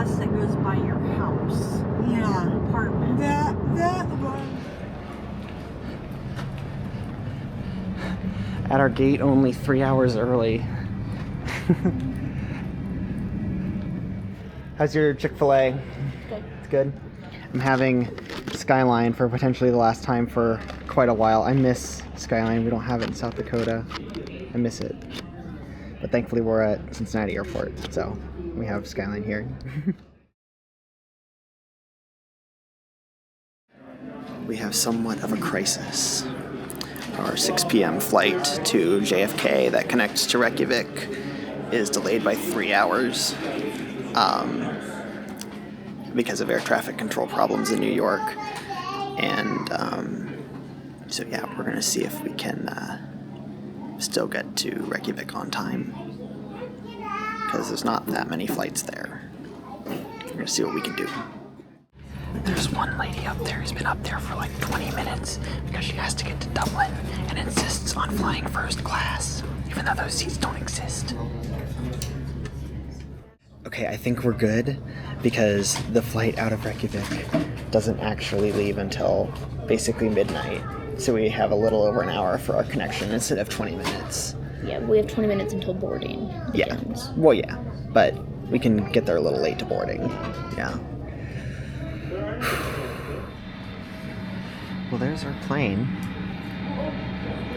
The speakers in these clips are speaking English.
bus that goes by your house. Yeah. Apartment. That one. At our gate only 3 hours early. How's your Chick-fil-A? Good. It's good. I'm having Skyline for potentially the last time for quite a while. I miss Skyline. We don't have it in South Dakota. I miss it. But thankfully we're at Cincinnati Airport, so we have Skyline here. We have somewhat of a crisis. Our 6 p.m. flight to JFK that connects to Reykjavik is delayed by 3 hours because of air traffic control problems in New York. And so yeah, we're going to see if we can still get to Reykjavik on time, because there's not that many flights there. We're going to see what we can do. There's one lady up there who's been up there for like 20 minutes because she has to get to Dublin and insists on flying first class, even though those seats don't exist. Okay, I think we're good because the flight out of Reykjavik doesn't actually leave until basically midnight. So we have a little over an hour for our connection instead of 20 minutes. Yeah, we have 20 minutes until boarding begins. Yeah, well, yeah, but we can get there a little late to boarding. Yeah. Well, there's our plane.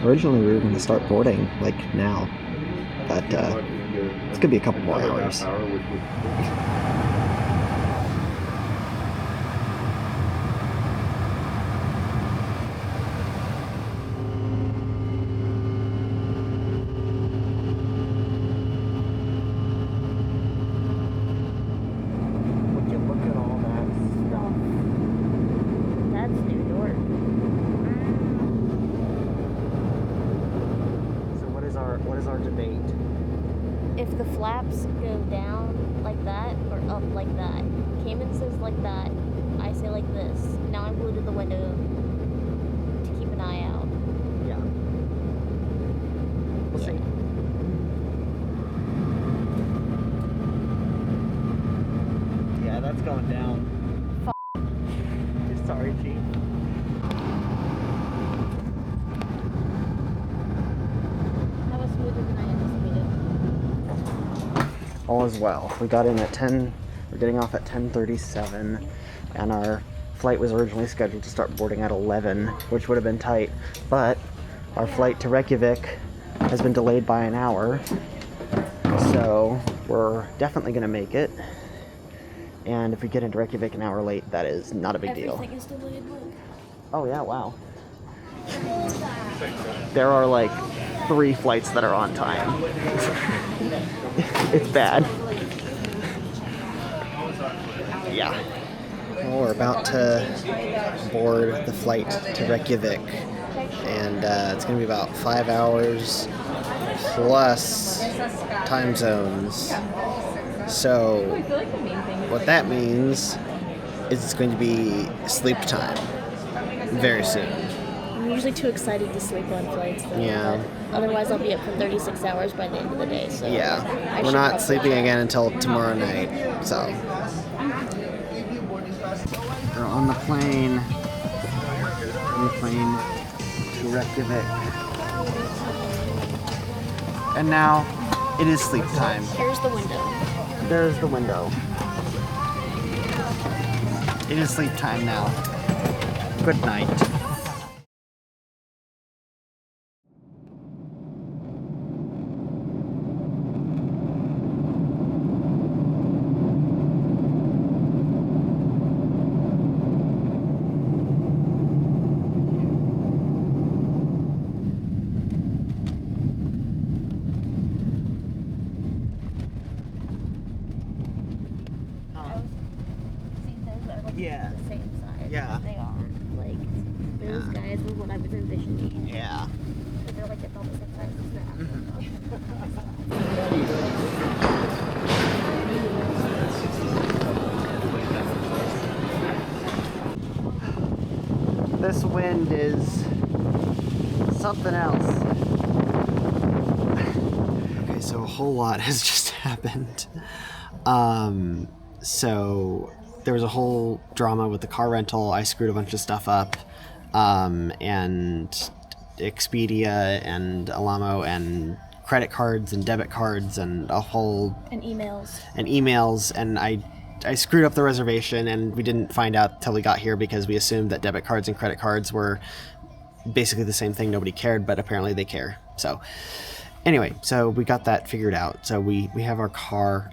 Originally, we were going to start boarding, like, now. But, it's going to be a couple more hours. Would you look at all that stuff? That's New York. So what is our debate? If the flaps go down like that or up like that, Cayman says like that, I say like this. Now I'm glued to the window to keep an eye out. Yeah. We'll see. Yeah, that's going down. Sorry, Chief. That was smoother than I anticipated. All is well. We got in at 10. We're getting off at 10:37, and our flight was originally scheduled to start boarding at 11, which would have been tight. But our flight to Reykjavik has been delayed by an hour, so we're definitely going to make it. And if we get into Reykjavik an hour late, that is not a big deal. Everything is delayed. Oh yeah, wow. There are like 3 flights that are on time. It's bad. Yeah. Well, we're about to board the flight to Reykjavik, and it's going to be about 5 hours plus time zones. So what that means is it's going to be sleep time very soon. I'm usually too excited to sleep on flights, though. Yeah. But otherwise, I'll be up for 36 hours by the end of the day. So Yeah. I We're should not probably- sleeping again until tomorrow night, so. We're on the plane. To Reykjavik. And now it is sleep time. Here's the window. There's the window. It is sleep time now. Good night. Yeah. The same size. Yeah. They are. Like, those Yeah. guys were what I was envisioning. Yeah. So they're like about the same size as that. This wind is something else. Okay, so a whole lot has just happened. so there was a whole drama with the car rental. I screwed a bunch of stuff up, and Expedia and Alamo and credit cards and debit cards and a whole And emails. And I screwed up the reservation, and we didn't find out till we got here because we assumed that debit cards and credit cards were basically the same thing. Nobody cared, but apparently they care. So anyway, so we got that figured out. So we have our car.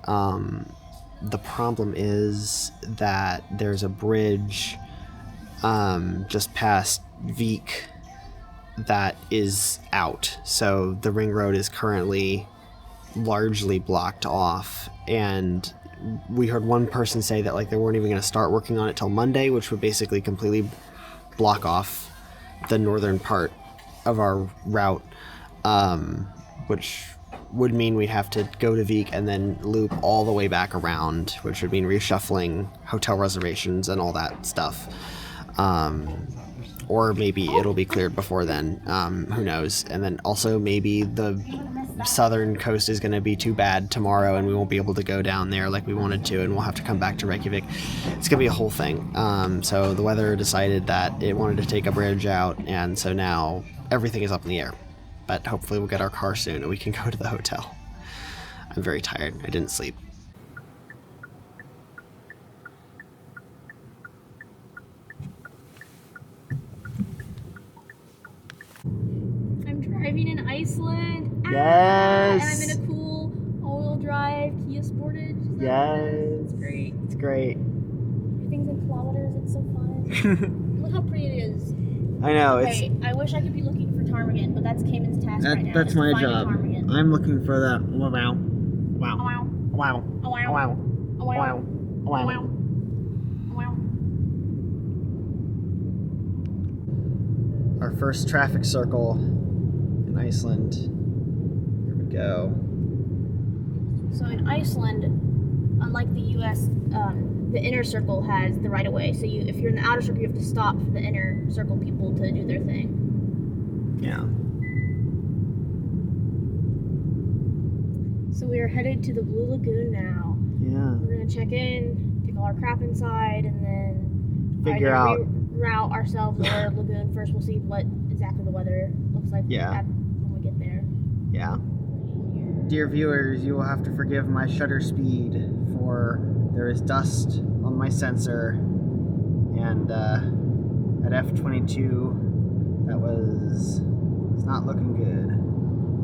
The problem is that there's a bridge just past Veek that is out. So the ring road is currently largely blocked off, and we heard one person say that like they weren't even going to start working on it till Monday, which would basically completely block off the northern part of our route, which would mean we'd have to go to Veek and then loop all the way back around, which would mean reshuffling hotel reservations and all that stuff. Or maybe it'll be cleared before then. Who knows? And then also maybe the southern coast is going to be too bad tomorrow and we won't be able to go down there like we wanted to, and we'll have to come back to Reykjavik. It's going to be a whole thing. So the weather decided that it wanted to take a bridge out, and so now everything is up in the air. But hopefully we'll get our car soon and we can go to the hotel. I'm very tired. I didn't sleep. I'm driving in Iceland. Yes. And I'm in a cool all-wheel drive Kia Sportage. Yes. It's great. It's great. Everything's in kilometers. It's so fun. Look how pretty it is. I know. Okay, I wish I could be looking for ptarmigan, but that's Cayman's task right now. That's is to my find a job. ptarmigan. I'm looking for that. Wow. Wow. Wow. Wow. Oh, wow. Wow. Oh, wow. Wow. Oh, Wow. wow. Oh, wow. Our first traffic circle in Iceland. Here we go. So in Iceland, unlike the U.S., the inner circle has the right of way. So if you're in the outer circle, you have to stop for the inner circle people to do their thing. Yeah. So we are headed to the Blue Lagoon now. Yeah. We're gonna check in, take all our crap inside, and then Figure either out. reroute ourselves or lagoon first. We'll see what exactly the weather looks like. Yeah. When we get there. Yeah. Dear viewers, you will have to forgive my shutter speed, for there is dust on my sensor, and at f22 that was not looking good.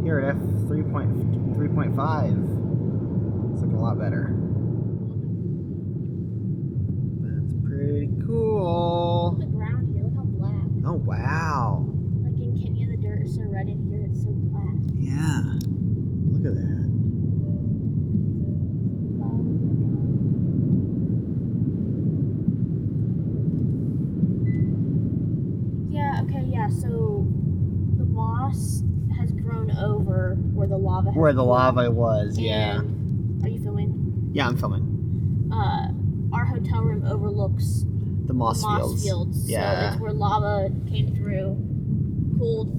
Here at f3.5 it's looking a lot better. That's pretty cool. The ground here, look how black. Oh wow. Like in Kenya, the dirt is so red, in here it's so black. Yeah. Look at that. So the moss has grown over where the lava has Where the been. lava was, yeah. And, are you filming? Yeah, I'm filming. Our hotel room overlooks The moss fields. Yeah. So it's where lava came through, cooled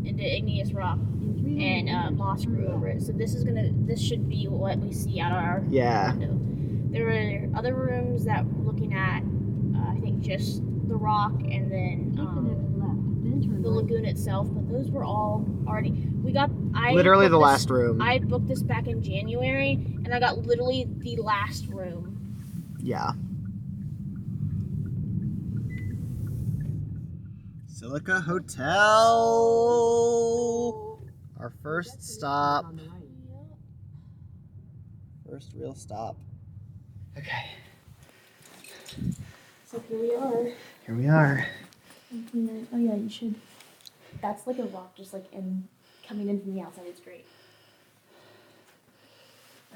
into igneous rock, and moss grew over it. So this should be what we see out of our window. There are other rooms that we're looking at, I think just the rock and then the lagoon itself, but those were all already, literally the last room. I had booked this back in January, and I got literally the last room. Yeah. Silica Hotel. Our first stop. First real stop. Okay. So here we are. Here we are. Oh yeah, you should. That's like a rock, just like coming in from the outside. It's great.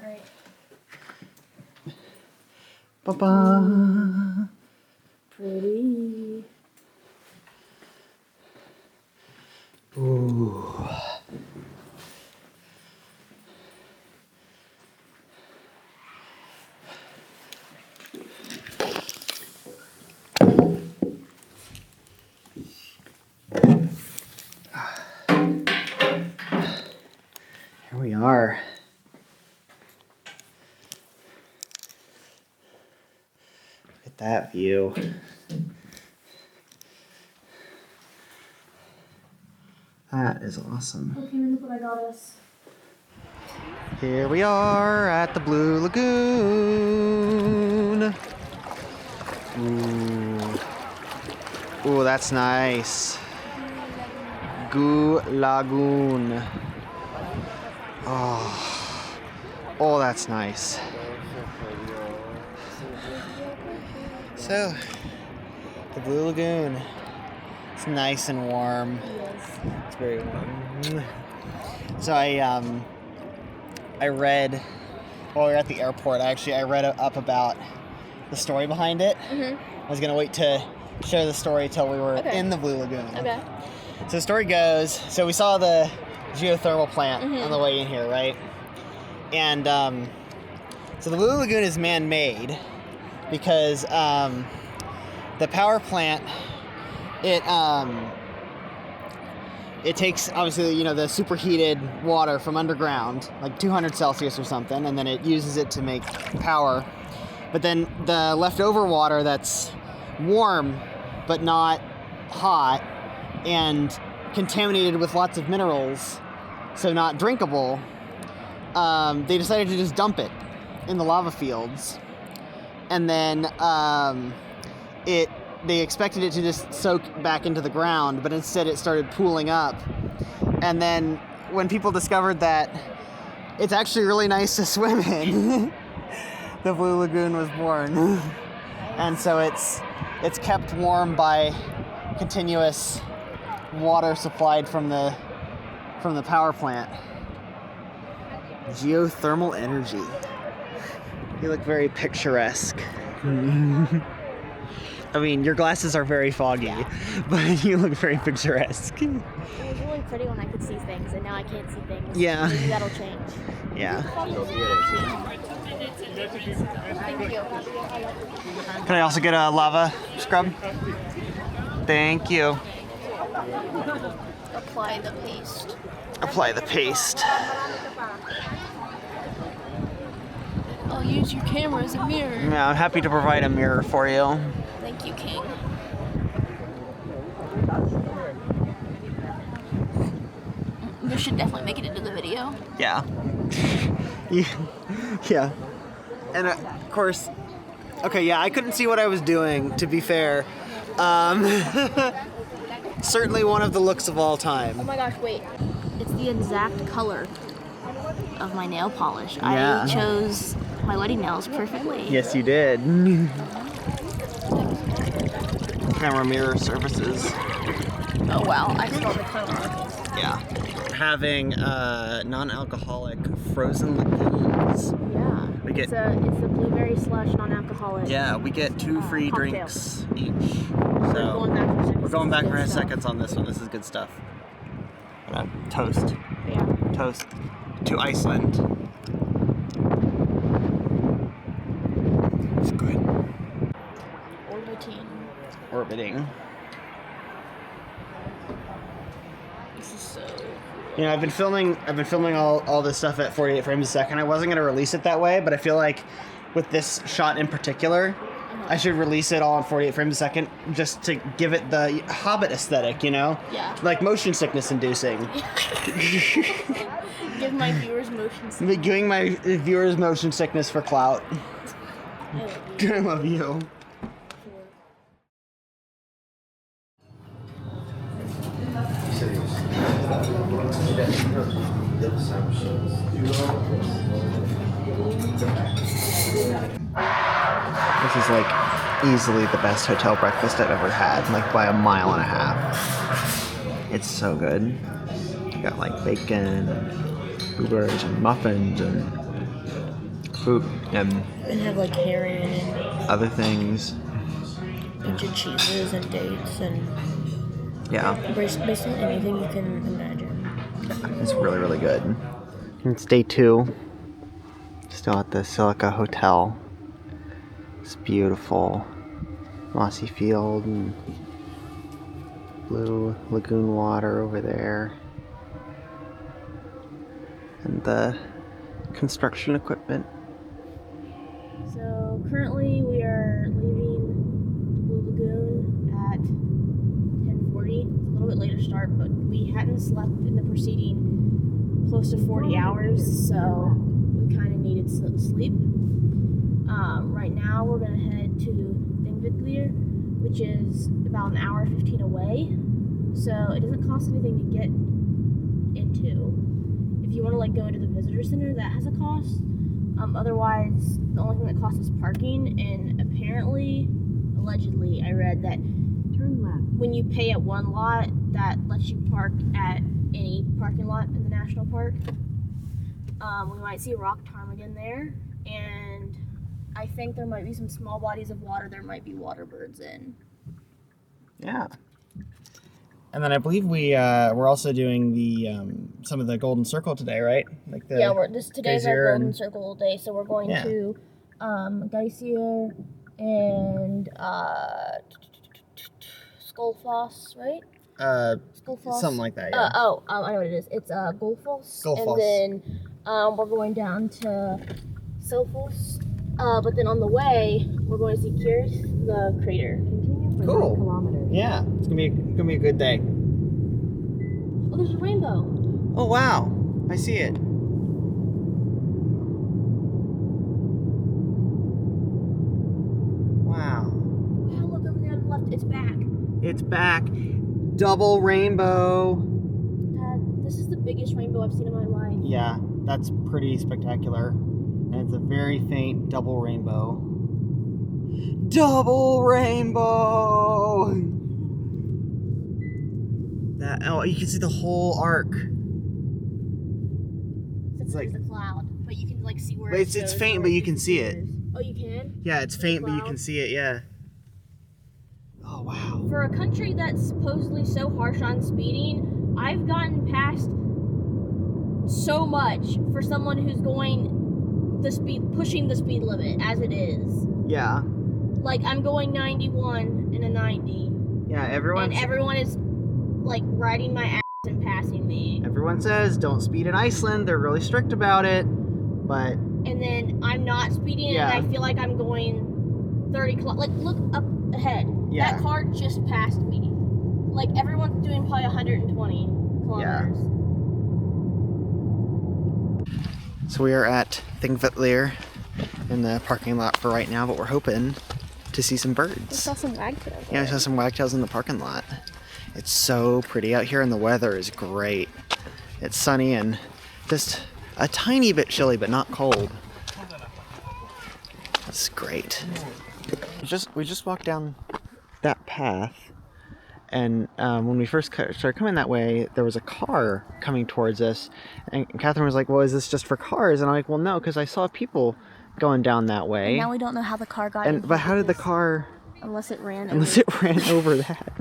All right. Ba-ba. Pretty. Ooh. Here we are. that view. That is awesome. Okay, look what I got us. Here we are at the Blue Lagoon. Ooh, that's nice. Goo Lagoon. Oh, that's nice. So, the Blue Lagoon. It's nice and warm. Yes. It's very warm. So I read while we were at the airport. I read up about the story behind it. I was gonna wait to share the story till we were in the Blue Lagoon. Okay. So the story goes, so we saw the geothermal plant on the way in here, right? And so the Blue Lagoon is man-made because the power plant, it takes, obviously, the superheated water from underground, like 200 Celsius or something, and then it uses it to make power. But then the leftover water that's warm but not hot and contaminated with lots of minerals, so not drinkable, they decided to just dump it in the lava fields. And then they expected it to just soak back into the ground, but instead it started pooling up. And then when people discovered that it's actually really nice to swim in, the Blue Lagoon was born. And so it's kept warm by continuous water supplied from the power plant. Geothermal energy. You look very picturesque. I mean, your glasses are very foggy, but you look very picturesque. It was really pretty when I could see things, and now I can't see things. Yeah. Maybe that'll change. Yeah. Thank you. Can I also get a lava scrub? Thank you. Apply the paste. Apply the paste. I'll use your camera as a mirror. Yeah, I'm happy to provide a mirror for you. Thank you, King. This should definitely make it into the video. Yeah. Yeah. And of course, okay, yeah, I couldn't see what I was doing, to be fair. Certainly one of the looks of all time. Oh my gosh, wait. It's the exact color of my nail polish. Yeah. I chose my wedding nails perfectly. Yes, you did. Camera mirror services. Oh wow, I saw the color. Yeah. Having non-alcoholic frozen lagoons. Yeah. We get- it's a blueberry slush non-alcoholic. Yeah, we get 2 free cocktail. drinks each. We're So going back for seconds. we're going back for Good stuff. seconds on this one. This is good stuff. Toast. Yeah. Toast to Iceland. It's good. Orbiting. This is so. I've been filming all this stuff at 48 frames a second. I wasn't gonna release it that way, but I feel like with this shot in particular, I should release it all in 48 frames a second just to give it the Hobbit aesthetic, Yeah. Like motion sickness inducing. Give my viewers motion sickness. Giving my viewers motion sickness for clout. I love you. I love you. This is like easily the best hotel breakfast I've ever had, like by a mile and a half. It's so good. You got like bacon and blueberries and muffins and fruit and have like herring and other things. a bunch of cheeses and dates and Yeah, basically anything you can imagine. it's really, really good. It's day 2. Still at the Silica Hotel. It's beautiful. Mossy field and blue lagoon water over there. And the construction equipment. So currently we are leaving later start, but we hadn't slept in the preceding close to 40 hours, so we kind of needed sleep. Right now we're going to head to Thingvellir, which is about an hour 15 away, so it doesn't cost anything to get into. If you want to like go to the visitor center, that has a cost. Otherwise, the only thing that costs is parking, and apparently, allegedly, I read that Turn left. when you pay at one lot, that lets you park at any parking lot in the national park. We might see rock ptarmigan there, and I think there might be some small bodies of water there might be water birds in. Yeah. And then I believe we're also doing the some of the Golden Circle today, right? Like the Today's Geysir our Golden and- Circle day, so we're going Yeah. to Geysir and Skullfoss, right? Skullfoss. something like that. Yeah. I know what it is. It's Gullfoss. Gullfoss. And then we're going down to Silfoss. But then on the way, we're going to see Kirith, the crater. Continue for Cool. 9 kilometers. Yeah, it's gonna be a good day. Oh, there's a rainbow. Oh wow, I see it. Wow, Wow, look over there on the left. It's back. it's back. Double rainbow. Dad, this is the biggest rainbow I've seen in my life. Yeah, that's pretty spectacular. And it's a very faint double rainbow. Double rainbow! That, oh, you can see the whole arc. It's like- like a cloud, but you can like see where But it's goes faint, where but you it can see it. disappears. Oh, you can? Yeah, it's The faint, but you cloud? can see it, yeah. Oh, wow. For a country that's supposedly so harsh on speeding, I've gotten past so much for someone who's going pushing the speed limit as it is. Yeah. Like I'm going 91 in a 90, Yeah, and everyone is like riding my ass and passing me. everyone says don't speed in Iceland. They're really strict about it. But And then I'm not speeding, Yeah. and I feel like I'm going 30 Like look up ahead. Yeah. That car just passed me. Like everyone's doing probably 120 kilometers. so we are at Thingvellir in the parking lot for right now, but we're hoping to see some We birds. saw some wagtails. Yeah, we saw some wagtails in the parking lot. It's so pretty out here and the weather is great. It's sunny and just a tiny bit chilly, but not cold. It's great. We just walked down that path, and when we first started coming that way, there was a car coming towards us, and Catherine was like, "Well, is this just for cars?" And I'm like, "Well, no, because I saw people going down that way." And now we don't know how the car got in. But how did the car? Unless it ran Unless it ran over that.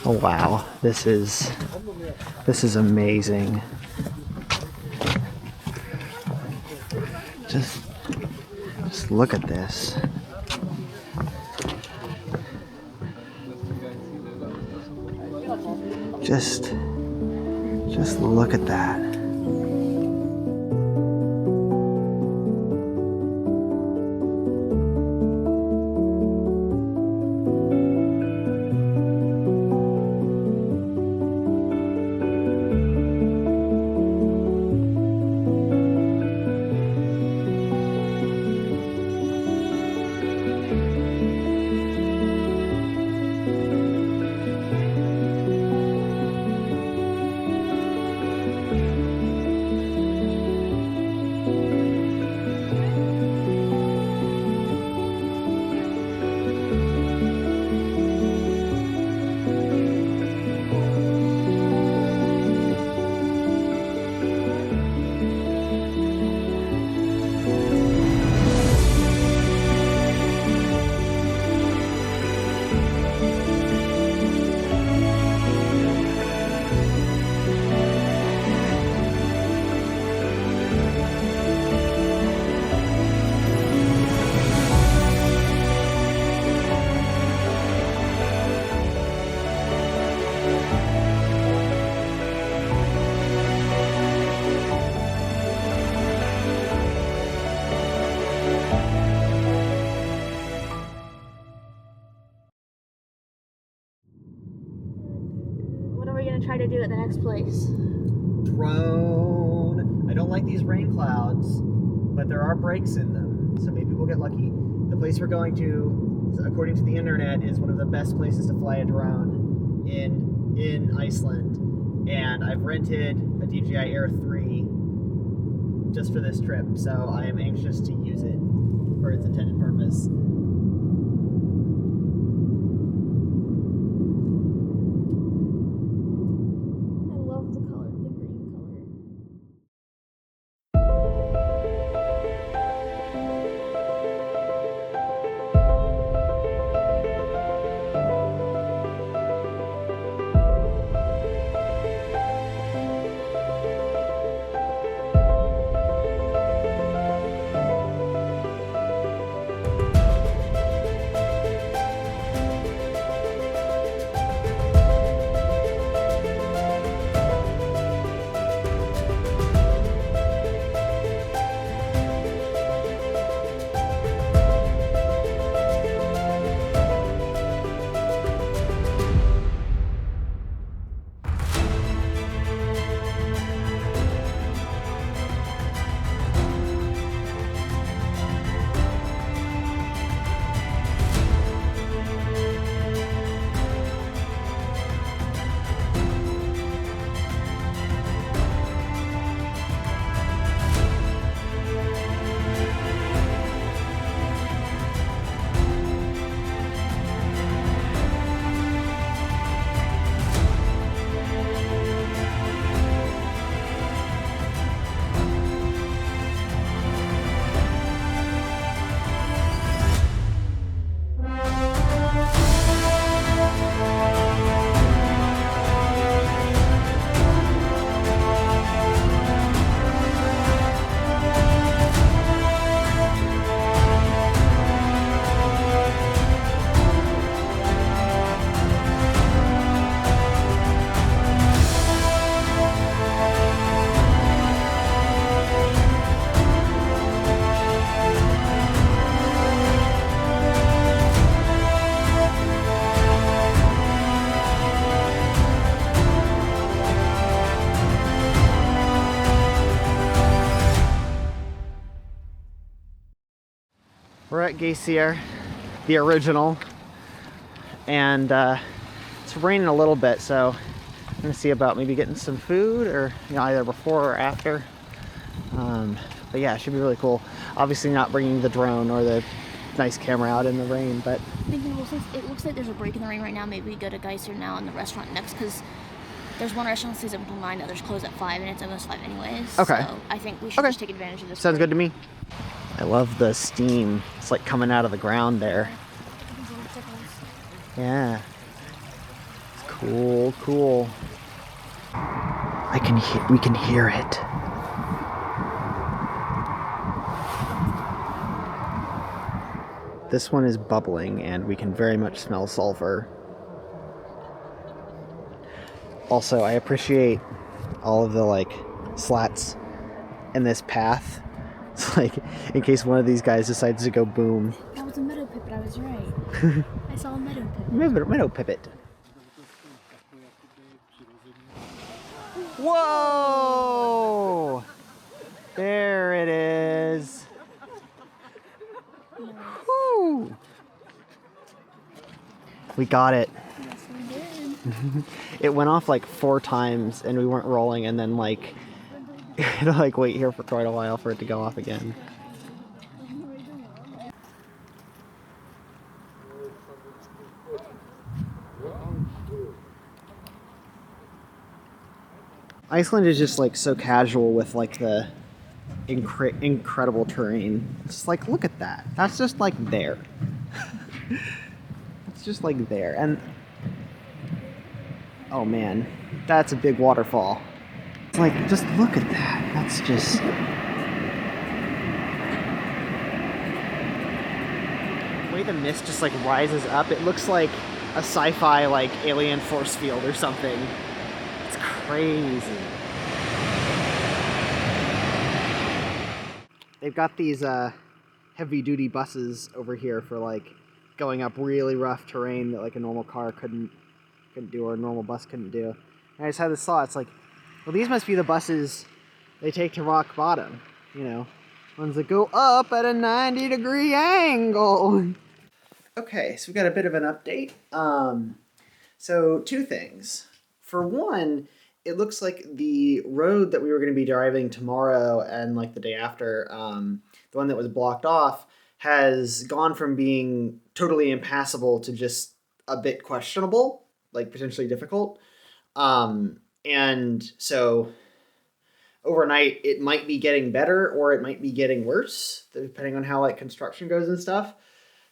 Oh wow, this is amazing. Just look at this. Just look at that. to do at the next place? Drone. I don't like these rain clouds, but there are breaks in them, so maybe we'll get lucky. The place we're going to, according to the internet, is one of the best places to fly a drone in Iceland. And I've rented a DJI Air 3 just for this trip, so I am anxious to use it for its intended purpose. I love the color, the green color. We're at Geysir, the original, and it's raining a little bit, so I'm gonna see about maybe getting some food, or either before or after. But yeah, it should be really cool. Obviously not bringing the drone or the nice camera out in the rain, but Thinking, well, since it looks like there's a break in the rain right now, maybe we go to Geysir now and the restaurant next, because there's one restaurant that stays open until 9, the others close at 5, and it's almost 5 anyways. Okay. So I think we should just take advantage of this. sounds break. good to me. I love the steam. It's like coming out of the ground there. Yeah. It's cool, cool. We can hear it. This one is bubbling and we can very much smell sulfur. Also, I appreciate all of the like slats in this path. It's like in case one of these guys decides to go boom. That was a meadow pipit, I was right. I saw a meadow pipit. Meadow pivot. Whoa! There it is. Woo! We got it. It went off like 4 times and we weren't rolling, and then like we had to like wait here for quite a while for it to go off again. Iceland is just like so casual with like the incredible terrain. It's just like, look at that. That's just like there. It's just like there. And oh man, that's a big waterfall. It's like, just look at that. That's just... The way the mist just like rises up, it looks like a sci-fi like alien force field or something. It's crazy. They've got these heavy duty buses over here for like going up really rough terrain that like a normal car couldn't do, or a normal bus couldn't do. And I just had this thought. It's like, well, these must be the buses they take to rock bottom. You know, ones that go up at a 90-degree angle. Okay, so we got a bit of an update. So two things. For one, it looks like the road that we were going to be driving tomorrow and like the day after, the one that was blocked off, has gone from being totally impassable to just a bit questionable, like potentially difficult. And so overnight it might be getting better or it might be getting worse, depending on how like construction goes and stuff.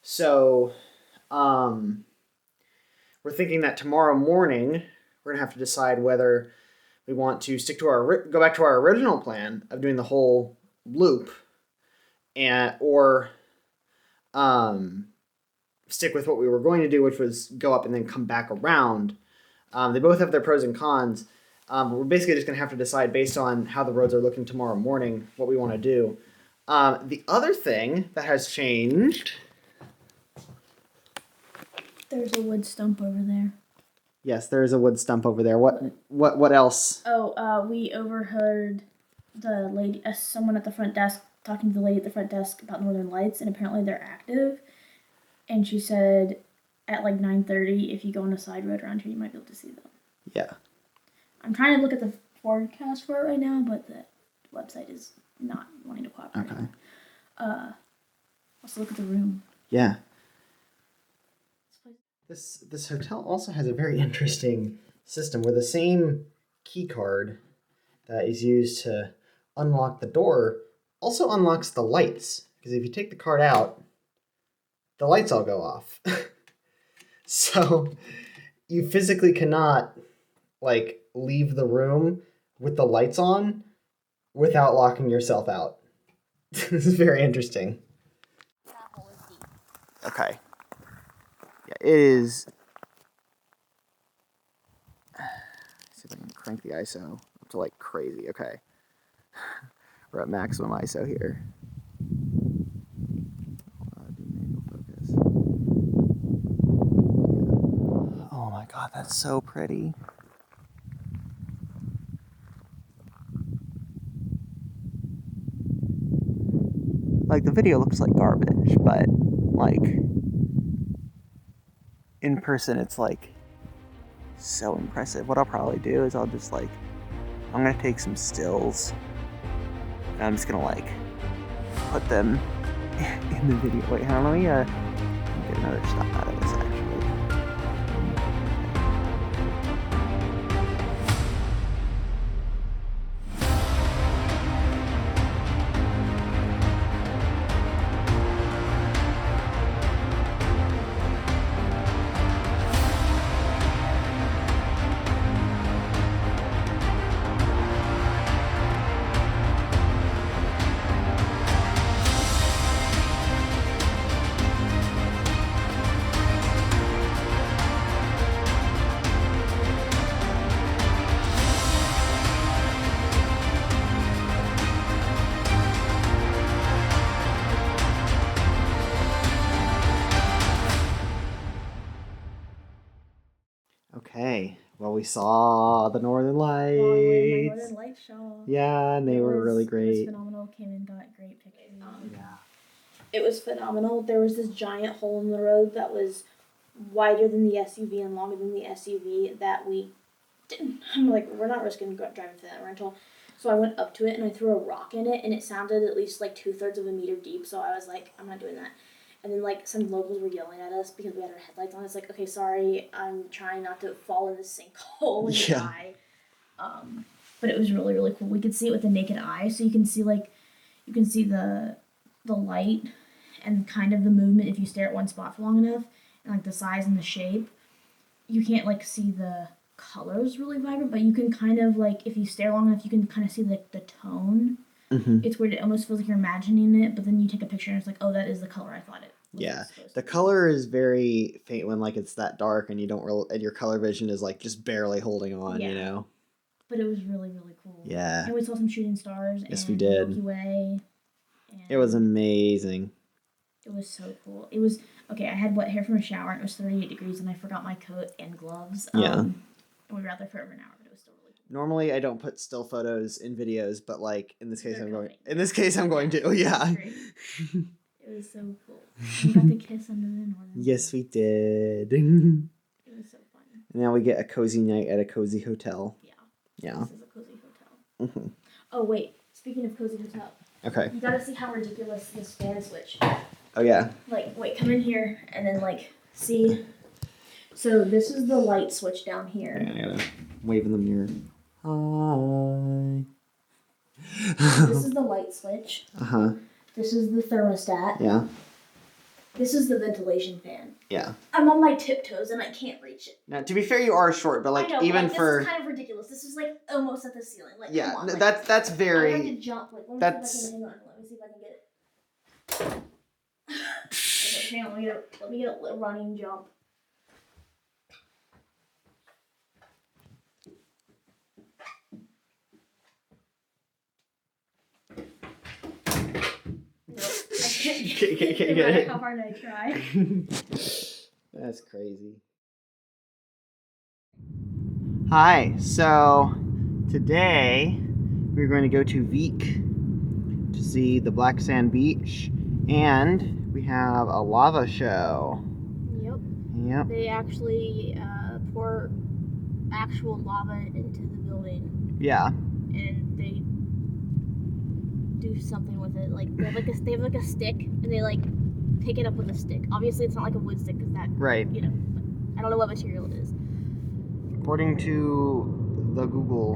So we're thinking that tomorrow morning we're gonna have to decide whether we want to go back to our original plan of doing the whole loop, or stick with what we were going to do, which was go up and then come back around. They both have their pros and cons. We're basically just gonna have to decide based on how the roads are looking tomorrow morning what we want to do. The other thing that has changed. There's a wood stump over there. Yes, there is a wood stump over there. What else? Oh, we overheard the lady, someone at the front desk talking to the lady at the front desk about Northern Lights, and apparently they're active. And she said at like 9:30, if you go on a side road around here, you might be able to see them. Yeah. I'm trying to look at the forecast for it right now, but the website is not wanting to cooperate. Okay. Let's look at the room. Yeah. This hotel also has a very interesting system where the same key card that is used to unlock the door also unlocks the lights. Because if you take the card out, the lights all go off. So you physically cannot like leave the room with the lights on without locking yourself out. This is very interesting. Okay. Yeah, it is. Let's see if I can crank the ISO up to like crazy. Okay. We're at maximum ISO here. Do manual focus. Oh my god, that's so pretty. Like, the video looks like garbage, but like in person it's like so impressive. What I'll probably do is I'm gonna take some stills and I'm just gonna like put them in the video. Wait, let me get another shot out of this actually. Okay, well, we saw the Northern Lights. Northern Lights show. Yeah, and they were really great. It was phenomenal. Came and got great pictures. Yeah. It was phenomenal. There was this giant hole in the road that was wider than the SUV and longer than the SUV that we didn't. I'm like, we're not risking driving through that rental. So I went up to it and I threw a rock in it, and it sounded at least like 2/3 of a meter deep. So I was like, I'm not doing that. And then like some locals were yelling at us because we had our headlights on. It's like, okay, sorry, I'm trying not to fall in the sinkhole and die. But it was really, really cool. We could see it with the naked eye, so you can see the light and kind of the movement if you stare at one spot for long enough, and like the size and the shape. You can't like see the colors really vibrant, but you can kind of like, if you stare long enough, you can kind of see like the tone. Mm-hmm. It's weird. It almost feels like you're imagining it, but then you take a picture and it's like, oh, that is the color I thought it was. Yeah, the color is very faint when like it's that dark and you don't really, and your color vision is like just barely holding on, you know. But it was really, really cool. Yeah. And we saw some shooting stars. Yes, and we did. Milky Way. It was amazing. It was so cool. It was okay. I had wet hair from a shower and it was 38 degrees and I forgot my coat and gloves. Yeah. And we were out there for over an hour, but it was Normally, I don't put still photos in videos, but like in this case, They're I'm going. coming. In this case, I'm going to. Yeah. Great. It was so cool. We got to kiss under the northern. Yes, we did. It was so fun. Now we get a cozy night at a cozy hotel. Yeah. Yeah. This is a cozy hotel. Hmm. Oh wait, speaking of cozy hotel, Okay. you gotta see how ridiculous this fan switch. Oh yeah. Like, wait, come in here and then like see. So this is the light switch down here. I gotta wave in the mirror. Hi. This is the light switch. Uh-huh. This is the thermostat. Yeah. This is the ventilation fan. Yeah. I'm on my tiptoes and I can't reach it. Now, to be fair, you are short, but like I know, even but, like, for this is kind of ridiculous. This is like almost at the ceiling. Like, yeah, come on, no, like, that's I have to very jump. Like, let that's- me see if I can, hang on. Let me see if I can get it. Okay, hang on. Let me get a running jump. Nope, I can't Can't no get matter it. how hard I try. That's crazy. Hi, so today we're going to go to Vieques to see the Black Sand Beach, and we have a lava show. Yep. Yep. They actually pour actual lava into the building, Yeah. and they do something with it. Like they have like a stick, and they like pick it up with a stick. Obviously, it's not like a wood stick because that, Right. you know. But I don't know what material it is. According to the Google,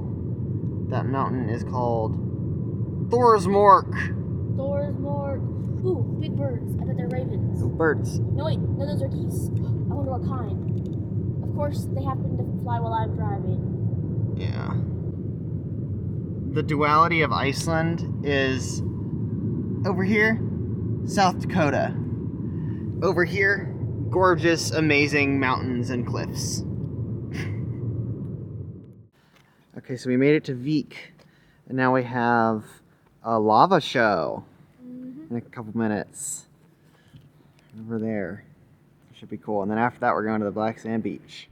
that mountain is called Thorsmork. Thor's more. Ooh, big birds. I bet they're ravens. Birds. No wait, no, those are geese. I wonder what kind. Of course, they happen to fly while I'm driving. Yeah. The duality of Iceland is over here, South Dakota. Over here, gorgeous, amazing mountains and cliffs. Okay, so we made it to Vieques, and now we have a lava show in a couple minutes. Over there. Should be cool. And then after that, we're going to the Black Sand Beach.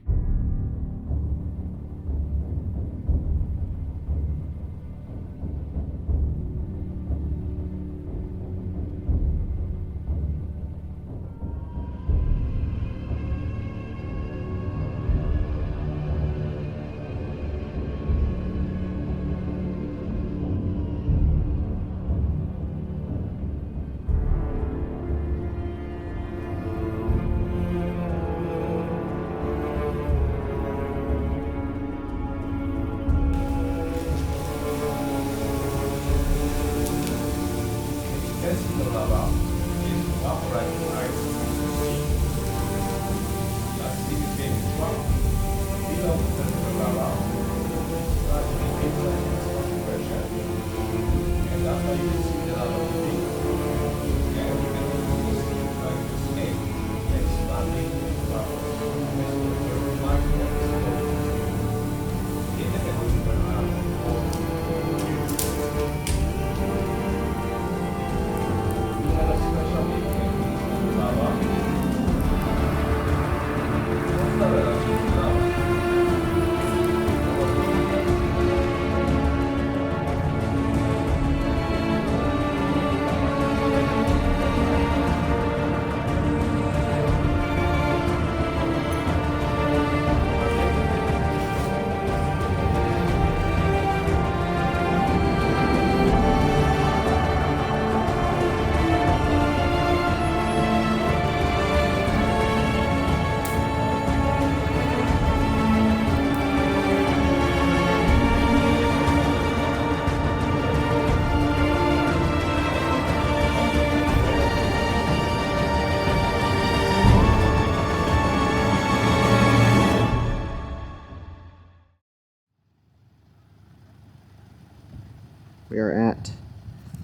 We are at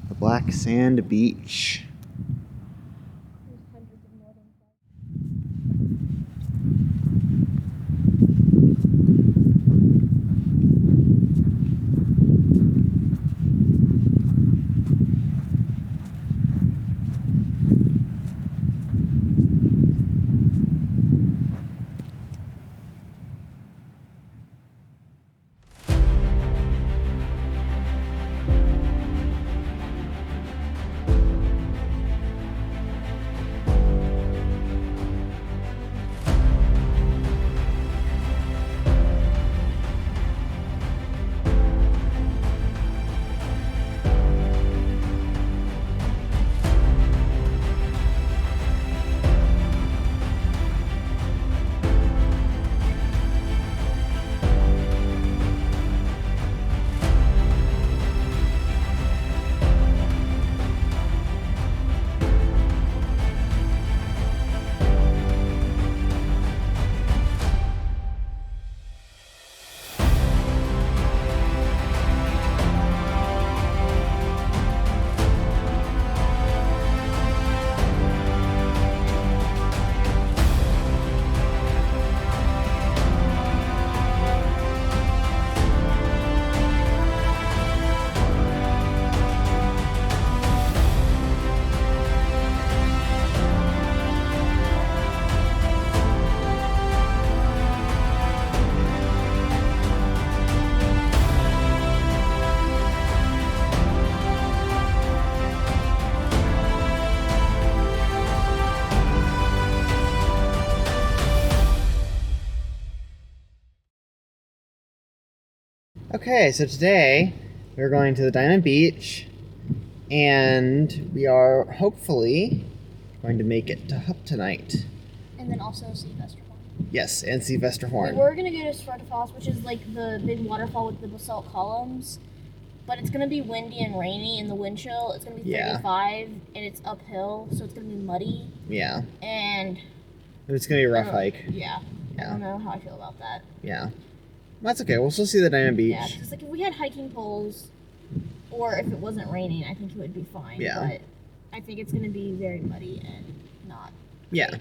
the Black Sand Beach. Okay, so today we're going to the Diamond Beach, and we are hopefully going to make it to Hup tonight. And then also Sylvester Horn. Yes, and Sylvester We Horn. were gonna go to Strata Falls, which is like the big waterfall with the basalt columns, but it's gonna be windy and rainy, and the wind chill, it's gonna be 35, and it's uphill, so it's gonna be muddy, Yeah, and it's gonna be a rough hike. yeah, I Yeah, don't know how I feel about that. yeah. That's okay. We'll still see the Diamond Beach. Yeah, because like if we had hiking poles, or if it wasn't raining, I think it would be fine. Yeah. But I think it's gonna be very muddy and not. Yeah.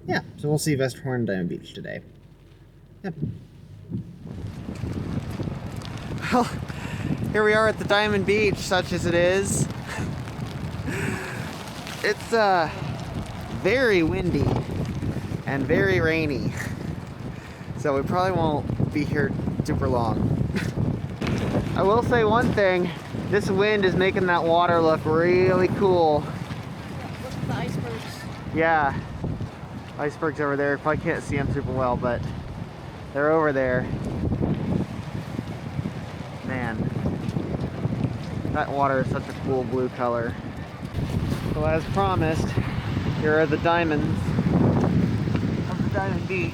Yeah. So we'll see Sylvester Horn and Diamond Beach today. Yep. Well, here we are at the Diamond Beach, such as it is. It's very windy and very rainy. So we probably won't be here super long. I will say one thing, this wind is making that water look really cool. Look at the icebergs. Yeah, icebergs over there. Probably can't see them super well, but they're over there. Man, that water is such a cool blue color. So as promised, here are the diamonds of the Diamond Beach.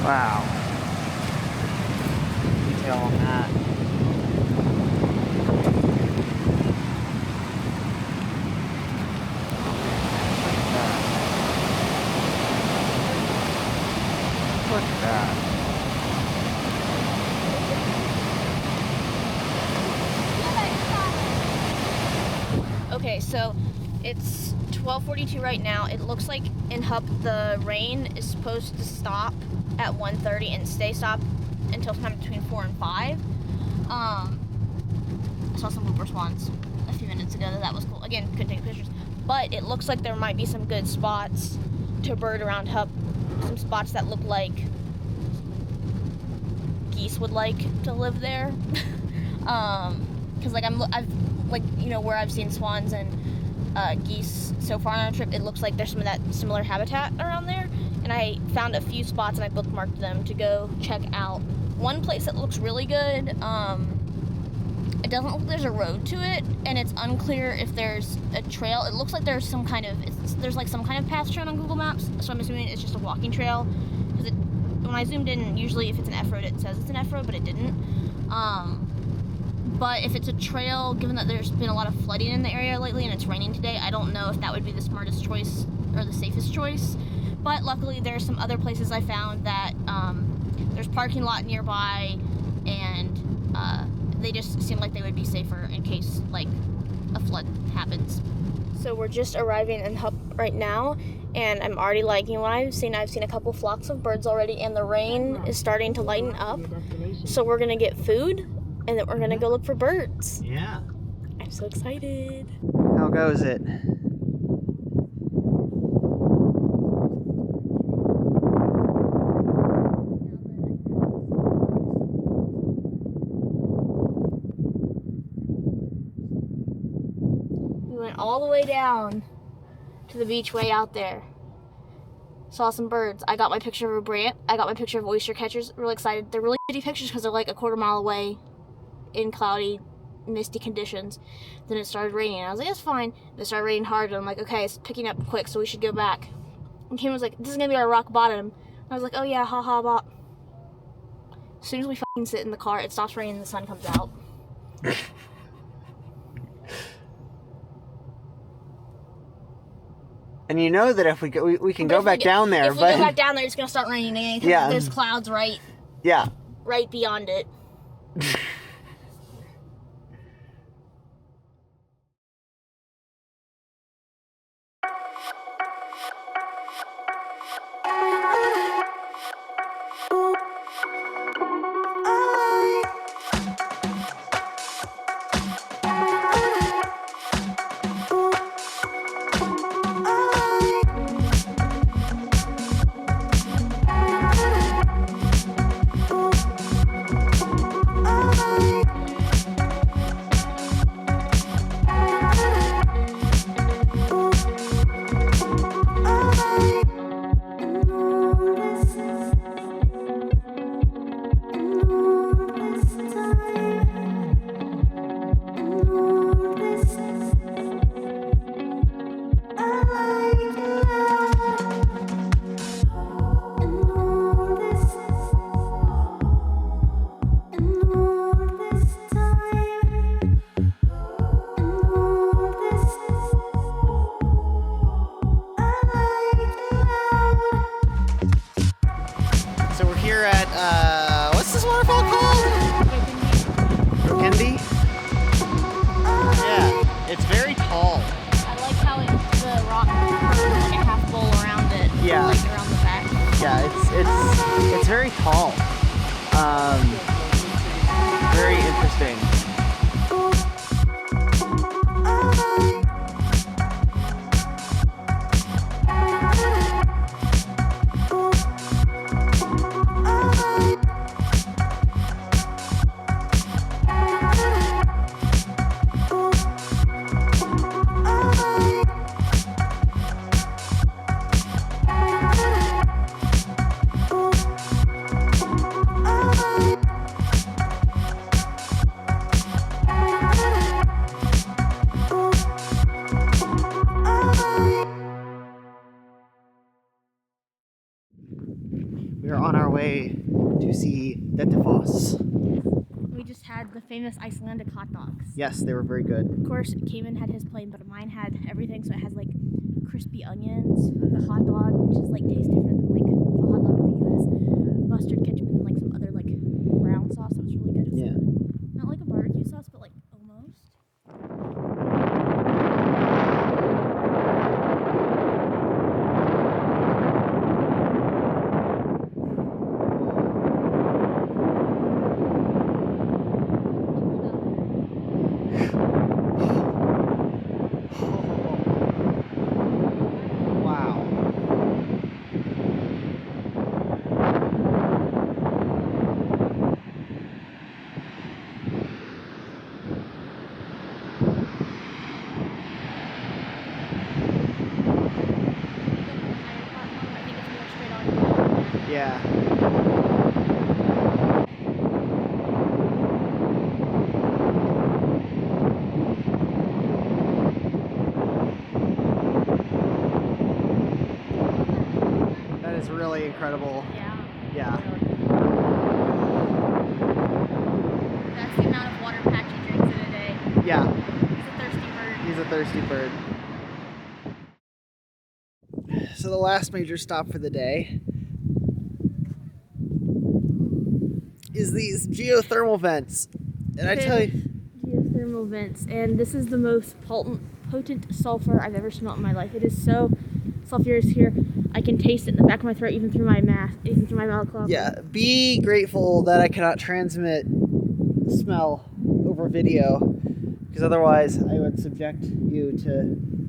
Wow. Detail on that. Look at that. Okay, so it's 12:42 right now. It looks like in Hup the rain is supposed to stop at 1:30 and stay stopped until sometime between 4 and 5. I saw some blooper swans a few minutes ago. That was cool. Again, couldn't take pictures, but it looks like there might be some good spots to bird around Hup. Some spots that look like geese would like to live there. Because like I've like, you know, where I've seen swans and geese so far on our trip, it looks like there's some of that similar habitat around there, and I found a few spots and I bookmarked them to go check out. One place that looks really good, it doesn't look like there's a road to it, and it's unclear if there's a trail. It looks like there's some kind of there's like some kind of path shown on Google Maps, so I'm assuming it's just a walking trail, because when I zoomed in, usually if it's an F-road it says it's an F-road, but it didn't. But if it's a trail, given that there's been a lot of flooding in the area lately and it's raining today, I don't know if that would be the smartest choice or the safest choice. But luckily there's some other places I found that there's parking lot nearby, and they just seem like they would be safer in case like a flood happens. So we're just arriving in Hup right now, and I'm already liking what I've seen. I've seen a couple flocks of birds already, and the rain is starting to lighten up. So we're gonna get food, and then we're gonna go look for birds. Yeah. I'm so excited. How goes it? We went all the way down to the beach way out there. Saw some birds. I got my picture of a brant. I got my picture of oyster catchers. Really excited. They're really pretty pictures because they're like a quarter mile away in cloudy, misty conditions. Then it started raining. I was like, it's fine. And it started raining hard. And I'm like, okay, it's picking up quick, so we should go back. And Kim was like, this is going to be our rock bottom. And I was like, oh yeah, haha, bop. As soon as we fucking sit in the car, it stops raining and the sun comes out. And you know that if we go, we can But go if we back get- down there, If we but go back down there, it's going to start raining again. 'Cause Yeah. there's clouds right yeah. beyond it. Oh, We're at, what's this waterfall called? Kendi? Yeah, it's very tall. I like how the rock curves like a half bowl around it. Yeah. Like around the back. Yeah, it's very tall. Very interesting. We are on our way to see Dettifoss. We just had the famous Icelandic hot dogs. Yes, they were very good. Of course, Cayman had his plain, but mine had everything. So it has like crispy onions, the hot dog, which is like tastes different than like the hot dog in the U.S. Mustard, ketchup, and like some other like brown sauce. That was really good. It was Yeah. not like a barbecue sauce, but like almost. Wow. I think it's more straight on. Yeah. That is really incredible. Yeah. Yeah. That's the amount of water Patchy drinks in a day. Yeah. He's a thirsty bird. He's a thirsty bird. So the last major stop for the day is these geothermal vents. And I tell you, Geothermal vents, and this is the most potent sulfur I've ever smelled in my life. It is so sulfurous here. I can taste it in the back of my throat, even through my mask, even through my mouth cloth. yeah, be grateful that I cannot transmit smell over video, because otherwise I would subject you to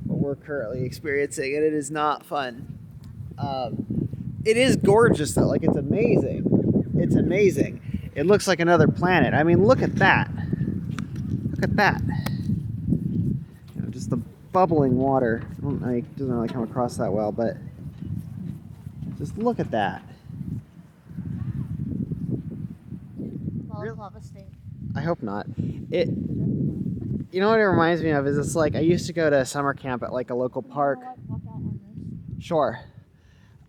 what we're currently experiencing, and it is not fun. It is gorgeous though, like it's amazing. It's amazing. It looks like another planet. I mean, look at that. Look at that. You know, just the bubbling water. Doesn't really come across that well, but just look at that. Balaclava state. I hope not. You know what it reminds me of is it's like I used to go to summer camp at like a local park. Walk out on this. Sure.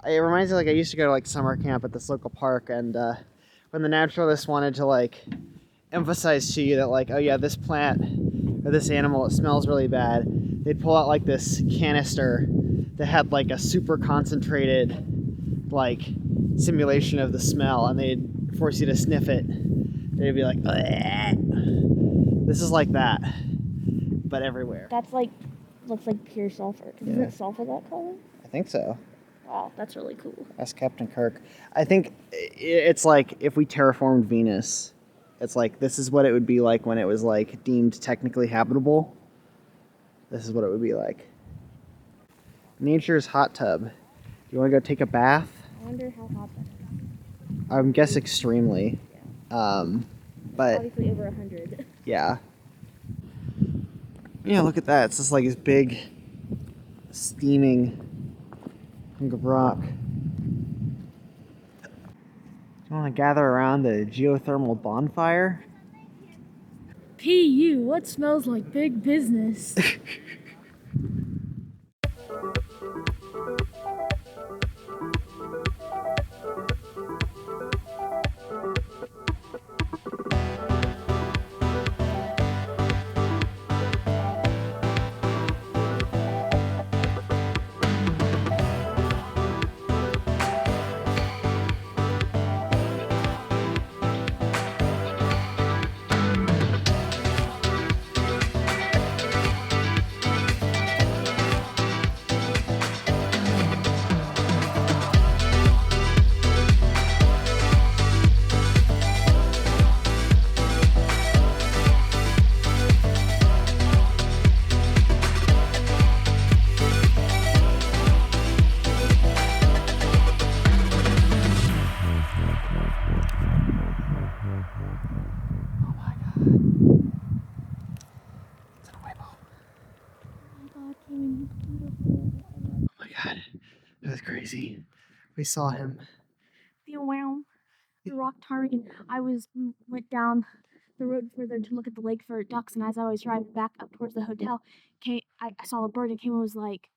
It reminds me like I used to go to like summer camp at this local park, and when the naturalists wanted to like emphasize to you that like, oh yeah, this plant or this animal, it smells really bad, they'd pull out like this canister that had like a super concentrated like simulation of the smell, and they'd force you to sniff it. They'd be like, "Bleh." This is like that, but everywhere. That's like, looks like pure sulfur. Isn't Yeah. it sulfur that color? I think so. Wow, that's really cool. Ask Captain Kirk. I think it's like if we terraformed Venus, it's like this is what it would be like when it was like deemed technically habitable. This is what it would be like. Nature's hot tub. Do you want to go take a bath? I wonder how hot that is. I would guess extremely. But Obviously over 100. yeah. Yeah, look at that. It's just like this big steaming hunk of rock. You want to gather around the geothermal bonfire? PU, what smells like big business? It was crazy. We saw him. The rock ptarmigan. Went down the road further to look at the lake for ducks, and as I was driving back up towards the hotel, I saw a bird and came and was like,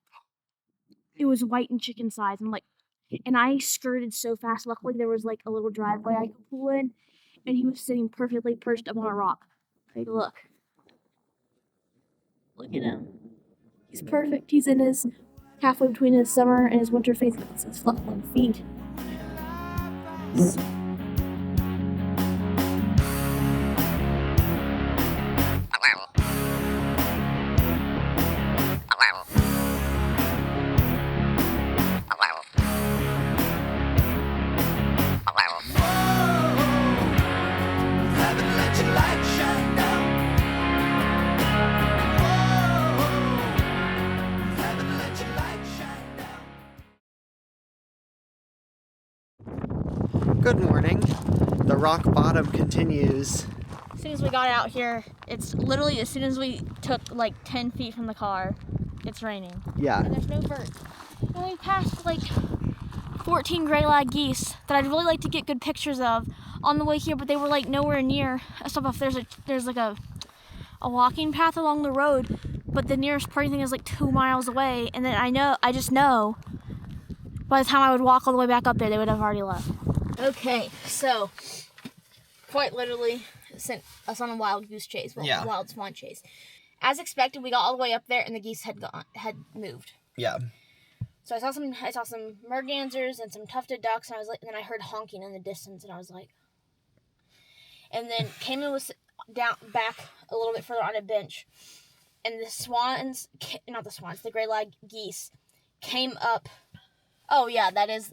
it was white and chicken size. I'm like, and I skirted so fast. Luckily, there was like a little driveway I could pull in, and he was sitting perfectly perched up on a rock. Take a look. Look at him. He's perfect. He's in his halfway between his summer and his winter phase. It's his fluffy feet. Good morning. The rock bottom continues. As soon as we got out here, it's literally as soon as we took like 10 feet from the car, it's raining. Yeah. And there's no birds. And we passed like 14 gray lag geese that I'd really like to get good pictures of on the way here, but they were like nowhere near. There's like a walking path along the road, but the nearest parking thing is like 2 miles away, and then I just know by the time I would walk all the way back up there, they would have already left. Okay, so quite literally sent us on a wild goose chase, wild swan chase. As expected, we got all the way up there and the geese had moved. Yeah. So I saw some mergansers and some tufted ducks, and then I heard honking in the distance, and I was like, and then Cayman was down back a little bit further on a bench, and the gray lag geese came up. Oh yeah, that is.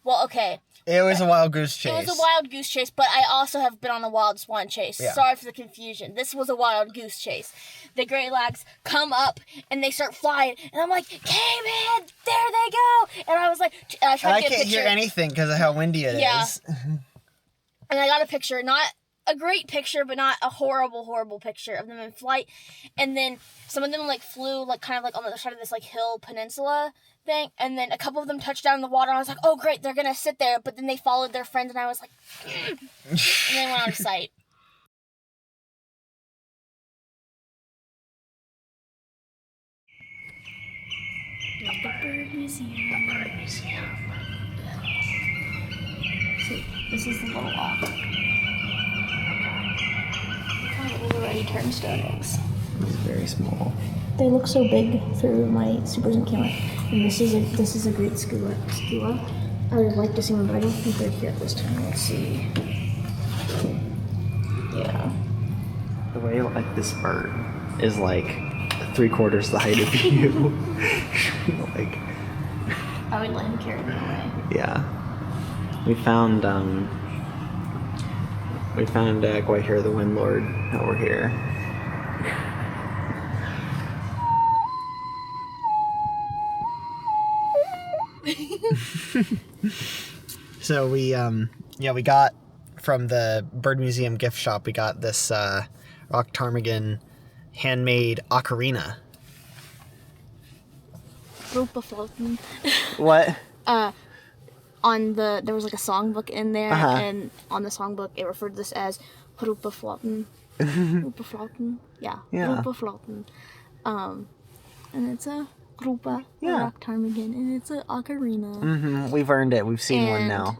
Well, okay. It was a wild goose chase. It was a wild goose chase, but I also have been on a wild swan chase. Yeah. Sorry for the confusion. This was a wild goose chase. The gray lags come up and they start flying, and I'm like, Cayman, there they go! And I was like, I tried to get a picture. I can't hear anything because of how windy it is. And I got a picture, not a great picture, but not a horrible, horrible picture of them in flight. And then some of them like flew like kind of like on the other side of this like hill peninsula thing, and then a couple of them touched down in the water, and I was like, oh great, they're gonna sit there, but then they followed their friends, and I was like, and they went out of sight. The bird museum. See, this is the little walk. Look how little the ready turnstone is. It's very small. They look so big through my super zoom camera. And this is a great skua. I would have liked to see one, but I don't think they're here at this time. Let's see. Yeah. The way like this bird is like 3/4 the height of you. Like. I would let him carry me away. Yeah. We found Guahir the Windlord over here. So we got from the Bird Museum gift shop, we got this rock ptarmigan handmade ocarina. Rupa floating. What? There was like a songbook in there, Uh-huh. and on the songbook it referred to this as Rupa floating. Rupa floating. Yeah. Rupa floating. And it's a Rupa, a rock ptarmigan, and it's an ocarina. Mm-hmm. We've earned it. We've seen one now.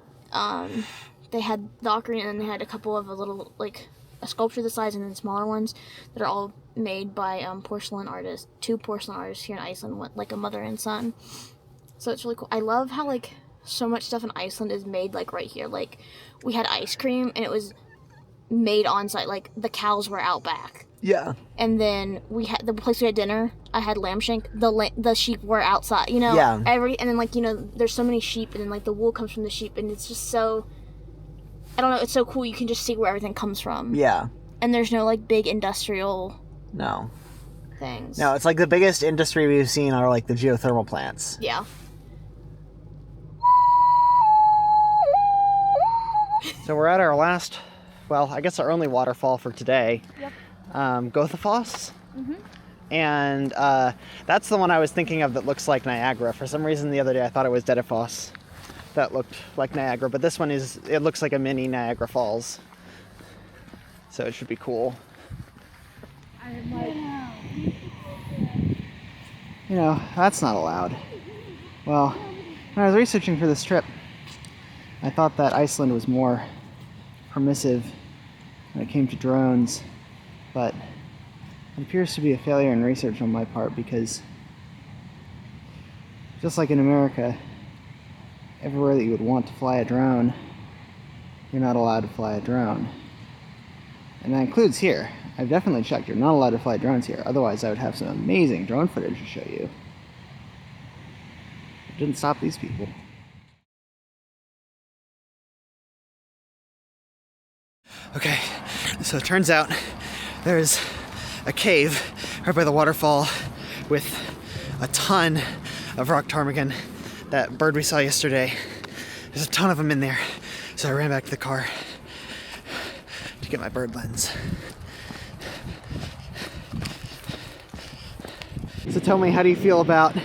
They had the ocarina, and they had a couple of a sculpture this size, and then smaller ones that are all made by two porcelain artists here in Iceland, like a mother and son. So it's really cool. I love how like so much stuff in Iceland is made like right here. Like we had ice cream, and it was made on site. Like the cows were out back. Yeah. And then we had the place we had dinner. I had lamb shank. The sheep were outside. You know. Yeah. And then like there's so many sheep, and then like the wool comes from the sheep, and it's just so. I don't know. It's so cool. You can just see where everything comes from. Yeah. And there's no like big industrial. No. Things. No, it's like the biggest industry we've seen are like the geothermal plants. Yeah. So we're at our last, well, I guess our only waterfall for today. Yep. Goethe-Foss. and that's the one I was thinking of that looks like Niagara. For some reason the other day I thought it was Dettifoss that looked like Niagara, but this one it looks like a mini Niagara Falls. So it should be cool. You know, that's not allowed. Well, when I was researching for this trip, I thought that Iceland was more permissive when it came to drones, but it appears to be a failure in research on my part, because just like in America, everywhere that you would want to fly a drone, you're not allowed to fly a drone. And that includes here. I've definitely checked, you're not allowed to fly drones here, otherwise I would have some amazing drone footage to show you. It didn't stop these people. Okay, so it turns out there's a cave right by the waterfall with a ton of rock ptarmigan. That bird we saw yesterday, there's a ton of them in there. So I ran back to the car to get my bird lens. So tell me, how do you feel about...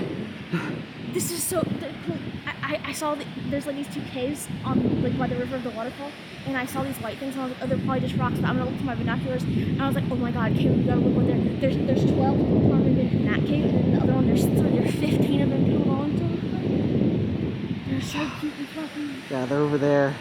This is so cool. I saw that there's like these two caves on like by the river of the waterfall, and I saw these white things, and I was like, oh, they're probably just rocks, but I'm gonna look through my binoculars, and I was like, oh my god, Caleb, you gotta look what there's 12 ptarmigan in that cave, and then the other one there's 15 of them people on to. They're so cute and fluffy. Yeah, they're over there.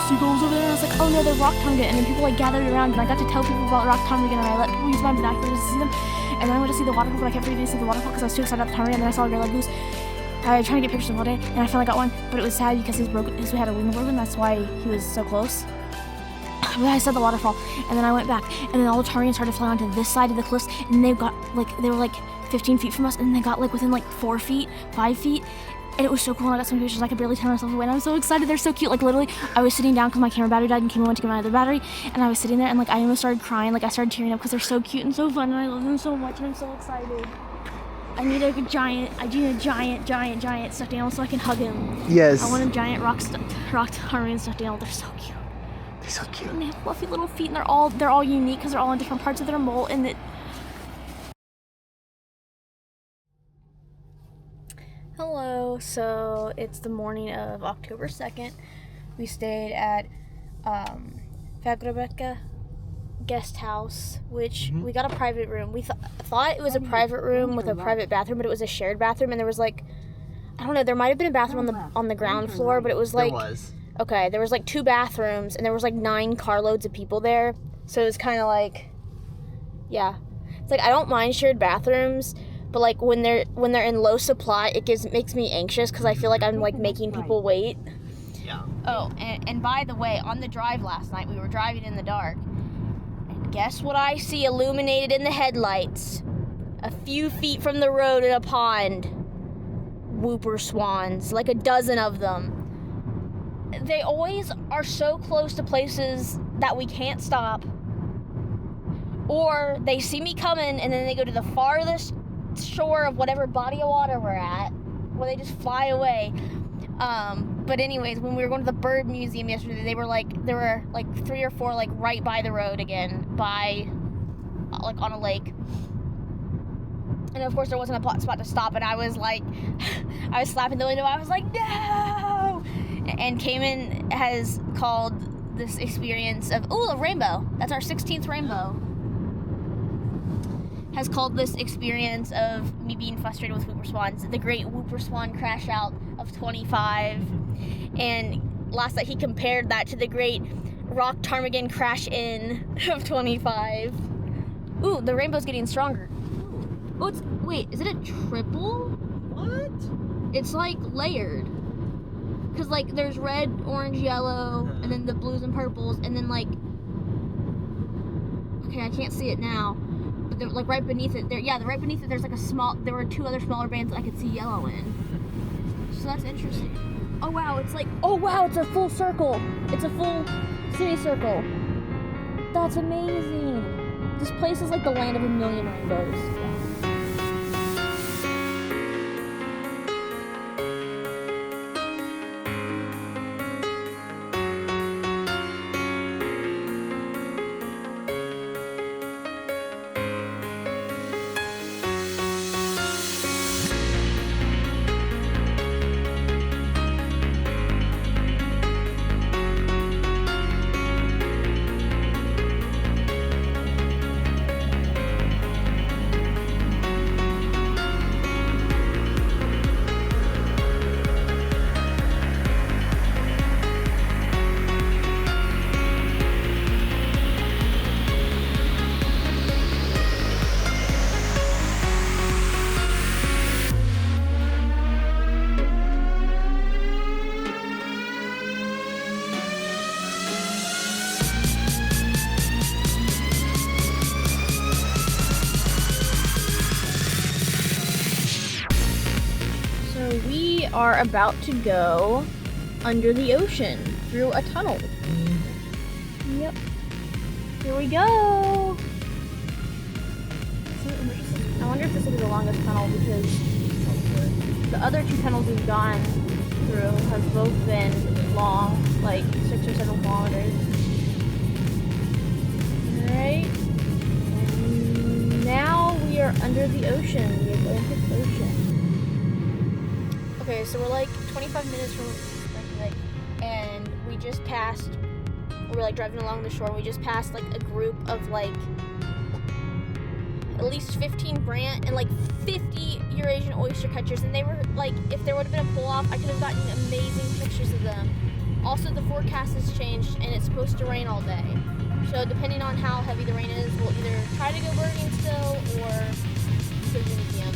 seagulls over there. And I was like, oh no, they're rock ptarmigan. And then people like gathered around, and I got to tell people about rock ptarmigan, and I let people use my binoculars to see them. And then I went to see the waterfall, but I kept forgetting to see the waterfall because I was too excited about the ptarmigan. And then I saw a girl like goose. I was trying to get pictures of him all day, and I finally got one. But it was sad because his had a wing broken. That's why he was so close. But I saw the waterfall, and then I went back, and then all the ptarmigan started flying onto this side of the cliffs, and they were like 15 feet from us, and they got like within like 4 feet, 5 feet. And it was so cool, and I got some pictures. I could barely tear myself away, and I'm so excited. They're so cute. Like, literally, I was sitting down because my camera battery died, and Kimmy went to get my other battery, and I was sitting there, and like I almost started crying. Like, I started tearing up because they're so cute and so fun, and I love them so much, and I'm so excited. I need a giant stuffed animal so I can hug him. Yes. I want a giant rock ptarmigan stuffed animal. They're so cute. They're so cute. And they have fluffy little feet, and they're all unique because they're all in different parts of their molt, and Hello. So it's the morning of October 2nd. We stayed at Fagerbekke guest house, which we got a private room. We thought it was a private room with a private bathroom, but it was a shared bathroom, and there was like, I don't know, there might have been a bathroom on the ground floor, but it was like, okay, there was like 2 bathrooms, and there was like 9 carloads of people there, so it was kind of like, yeah, it's like I don't mind shared bathrooms, but like when they're in low supply, it makes me anxious because I feel like I'm like making people wait. Yeah. Oh, and by the way, on the drive last night, we were driving in the dark. And guess what I see illuminated in the headlights? A few feet from the road in a pond. Whooper swans, like a dozen of them. They always are so close to places that we can't stop. Or they see me coming and then they go to the farthest shore of whatever body of water we're at, where they just fly away. But anyways, when we were going to the bird museum yesterday, there were like 3 or 4 like right by the road again, by like on a lake. And of course there wasn't a spot to stop, and I was like, I was slapping the window. I was like, no! And Cayman has called this experience of, a rainbow. That's our 16th rainbow. Has called this experience of me being frustrated with whooper swans the great whooper swan crash out of 25. And last night he compared that to the great rock ptarmigan crash in of 25. Ooh, the rainbow's getting stronger. Oh, wait, is it a triple? What? It's like layered. Cause like there's red, orange, yellow, and then the blues and purples, and then like, okay, I can't see it now, but they're like right beneath it. Right beneath it. There's like there were 2 other smaller bands that I could see yellow in. So that's interesting. Oh wow, it's a full circle. It's a full semicircle. That's amazing. This place is like the land of a million rainbows. We are about to go under the ocean through a tunnel. Yep. Here we go. I wonder if this will be the longest tunnel because the other 2 tunnels we've gone through have both been long, like 6 or 7 kilometers. Alright. And now we are under the ocean, the Atlantic Ocean. Okay, so we're like 25 minutes from Reykjavik, and we just passed, we're like driving along the shore, and we just passed like a group of like at least 15 brant and like 50 Eurasian oyster catchers, and they were like, if there would have been a pull-off, I could have gotten amazing pictures of them. Also, the forecast has changed, and it's supposed to rain all day. So depending on how heavy the rain is, we'll either try to go birding still, or go to the museum.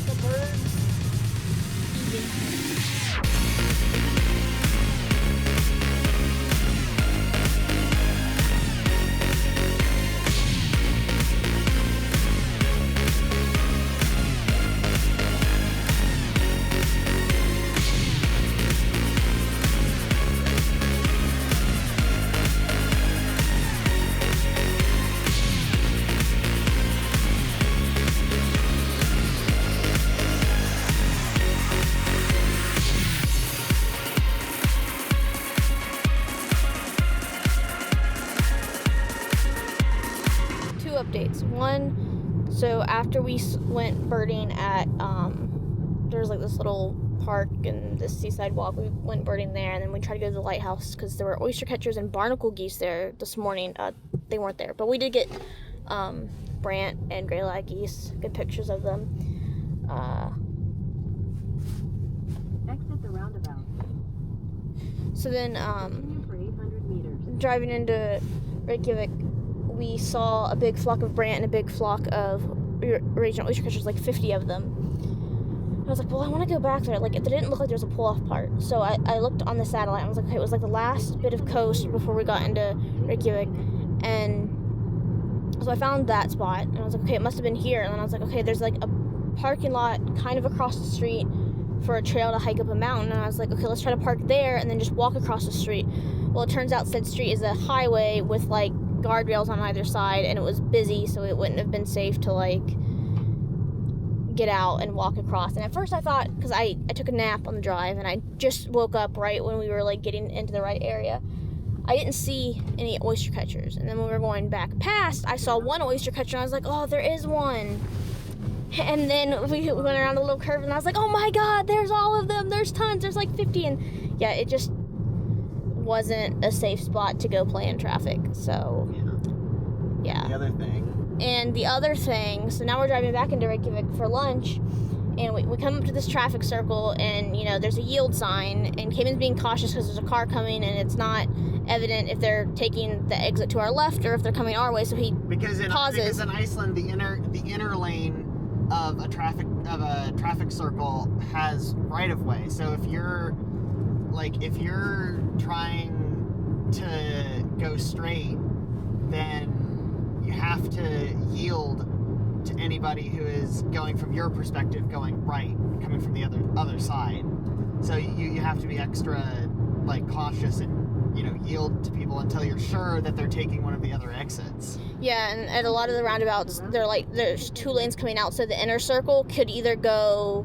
The birds. Updates. One, so after we went birding at there's like this little park and this seaside walk. We went birding there, and then we tried to go to the lighthouse because there were oyster catchers and barnacle geese there this morning. They weren't there, but we did get brant and gray lag geese. Good pictures of them. Exit the roundabout. So then, Continue for 800 meters. driving into Reykjavik, we saw a big flock of brant and a big flock of Norwegian oyster catchers, like 50 of them. I was like, well, I want to go back there. Like, it didn't look like there was a pull-off part. So I looked on the satellite. I was like, okay, it was like the last bit of coast before we got into Reykjavik. And so I found that spot. And I was like, okay, it must have been here. And then I was like, okay, there's like a parking lot kind of across the street for a trail to hike up a mountain. And I was like, okay, let's try to park there and then just walk across the street. Well, it turns out said street is a highway with like guardrails on either side. And it was busy, so it wouldn't have been safe to like get out and walk across. And at first I thought, because I took a nap on the drive and I just woke up right when we were like getting into the right area, I didn't see any oyster catchers. And then when we were going back past, I saw one oyster catcher and I was like, oh, there is one. And then we went around a little curve and I was like, oh my god, there's all of them, there's tons, there's like 50. And yeah, it just wasn't a safe spot to go play in traffic. So yeah. The other thing, So now we're driving back into Reykjavik for lunch, and we come up to this traffic circle, and, you know, there's a yield sign, and Cayman's being cautious because there's a car coming, and it's not evident if they're taking the exit to our left or if they're coming our way, so he pauses. Because in Iceland, the inner lane of a traffic circle has right of way. So if you're trying to go straight, then you have to yield to anybody who is going from your perspective, going right, coming from the other side. So you have to be extra like cautious and, you know, yield to people until you're sure that they're taking one of the other exits. Yeah, and at a lot of the roundabouts, there's two lanes coming out, so the inner circle could either go,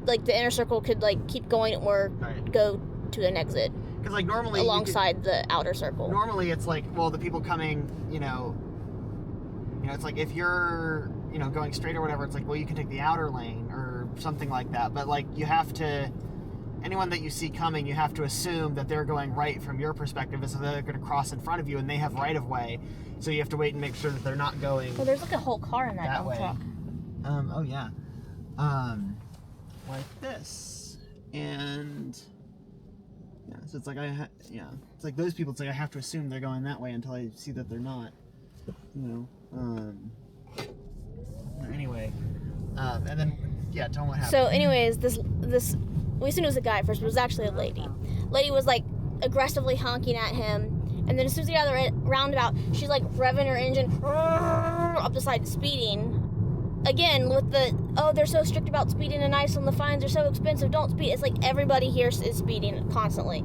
like the inner circle could like keep going or go to an exit. Because like normally alongside the outer circle. Normally it's like, well, the people coming, you know, it's like if you're, you know, going straight or whatever, it's like, well, you can take the outer lane or something like that. But like you have to, anyone that you see coming, you have to assume that they're going right from your perspective, so they're going to cross in front of you, and they have right of way. So you have to wait and make sure that they're not going. Well, there's like a whole car in that way. truck. Oh yeah. Like this, and yeah. So it's like it's like those people. It's like I have to assume they're going that way until I see that they're not. You know. Anyway, and then tell them what happened. So, anyways, this we assumed it was a guy at first, but it was actually a lady. Lady was like aggressively honking at him, and then as soon as he got out of the roundabout, she's like revving her engine up the side, speeding. Again, with they're so strict about speeding in Iceland, the fines are so expensive, don't speed. It's like everybody here is speeding constantly.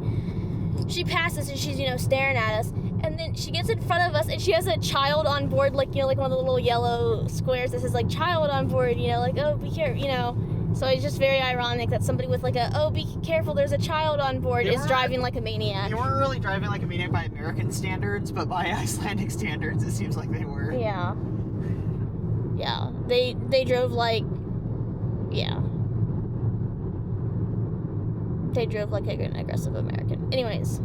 She passes and she's, you know, staring at us. And then she gets in front of us and she has a child on board, like, you know, like one of the little yellow squares that says, like, child on board, you know, like, oh, be careful, you know. So it's just very ironic that somebody with, like, be careful, there's a child on board is driving like a maniac. They weren't really driving like a maniac by American standards, but by Icelandic standards, it seems like they were. Yeah. Yeah. They drove like, yeah. They drove like an aggressive American. Anyways.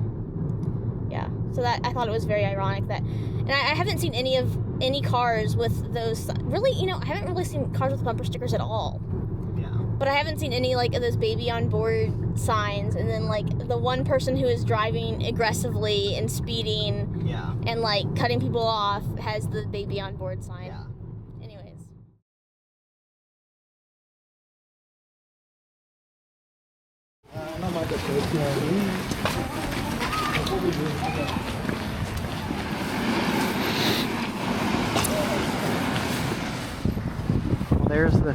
Yeah, so that I thought it was very ironic that, and I haven't seen any cars with those, really, you know, I haven't really seen cars with bumper stickers at all. Yeah. But I haven't seen any, like, of those baby on board signs, and then, like, the one person who is driving aggressively and speeding and, like, cutting people off has the baby on board sign. Yeah. Anyways. Well, there's the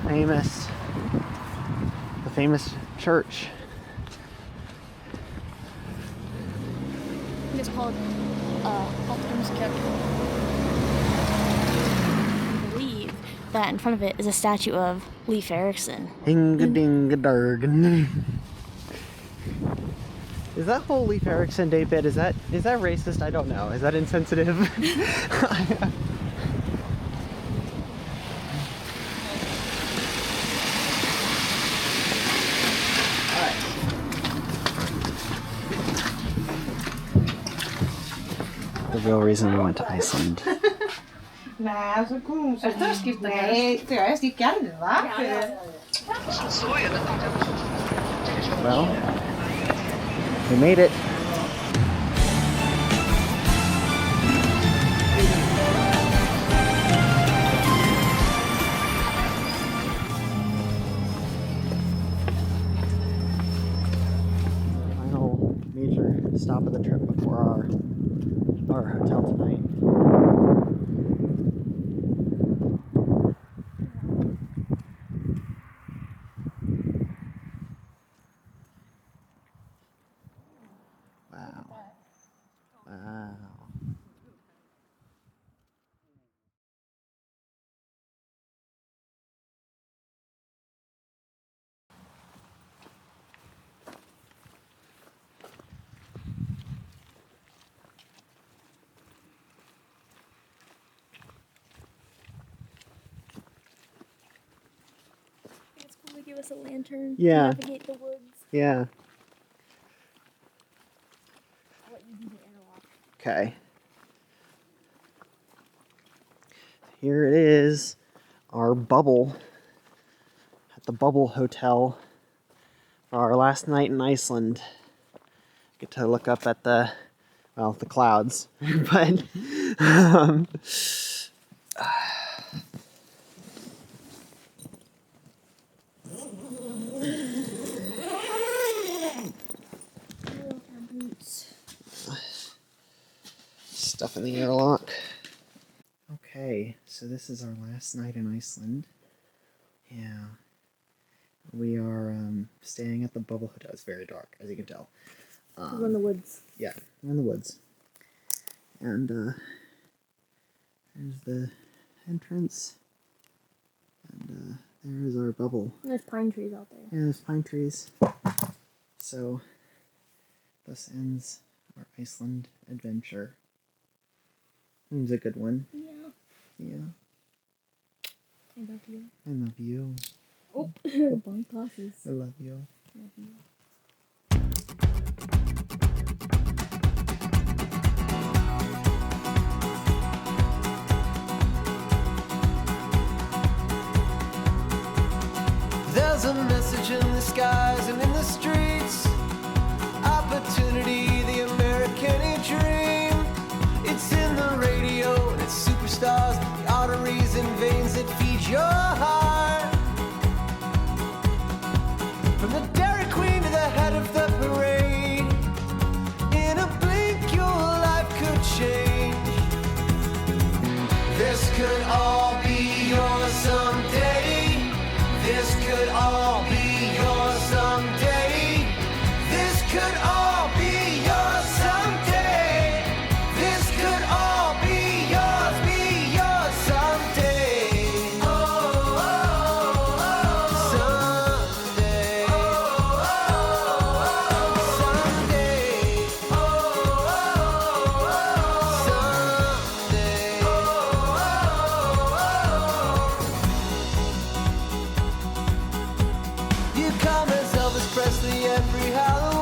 famous church. It's called Hallgrímskirkja. I believe that in front of it is a statue of Leif Erikson. Hinga-dinga-darg. Is that whole Leif Erikson date bit, is that racist? I don't know. Is that insensitive? the real reason we went to Iceland. Nej, så kom så. Nej, så jag sticker aldrig, va? Well, we made it. Final major stop of the trip before our hotel tonight. Wow. Wow. It's cool to give us a lantern. Yeah. To navigate the woods. Yeah. I'll let you do the airlock. Okay. Here it is, our bubble at the Bubble Hotel for our last night in Iceland. Get to look up at the clouds, but stuff in the airlock. Okay, so this is our last night in Iceland. Yeah. We are staying at the Bubble Hotel. It's very dark, as you can tell. We're in the woods. Yeah, we're in the woods. And there's the entrance. And there's our bubble. And there's pine trees out there. Yeah, there's pine trees. So, thus ends our Iceland adventure. It was a good one. Yeah. Yeah. I love you. I love you. Oh, bong glasses. I love you. Love you. There's a message in the skies and in the streets. Opportunity, the American dream. It's in the radio and it's superstars, the arteries and veins that feed your heart. From the Dairy Queen to the head of the parade, in a blink your life could change. This could all be yours someday. This could all be yours someday. This could all be yours someday. This could all be yours someday. Oh, oh, oh, someday. Oh, oh, oh, someday. Oh, oh, oh, someday. Oh, oh, oh. You come as Elvis Presley every Halloween.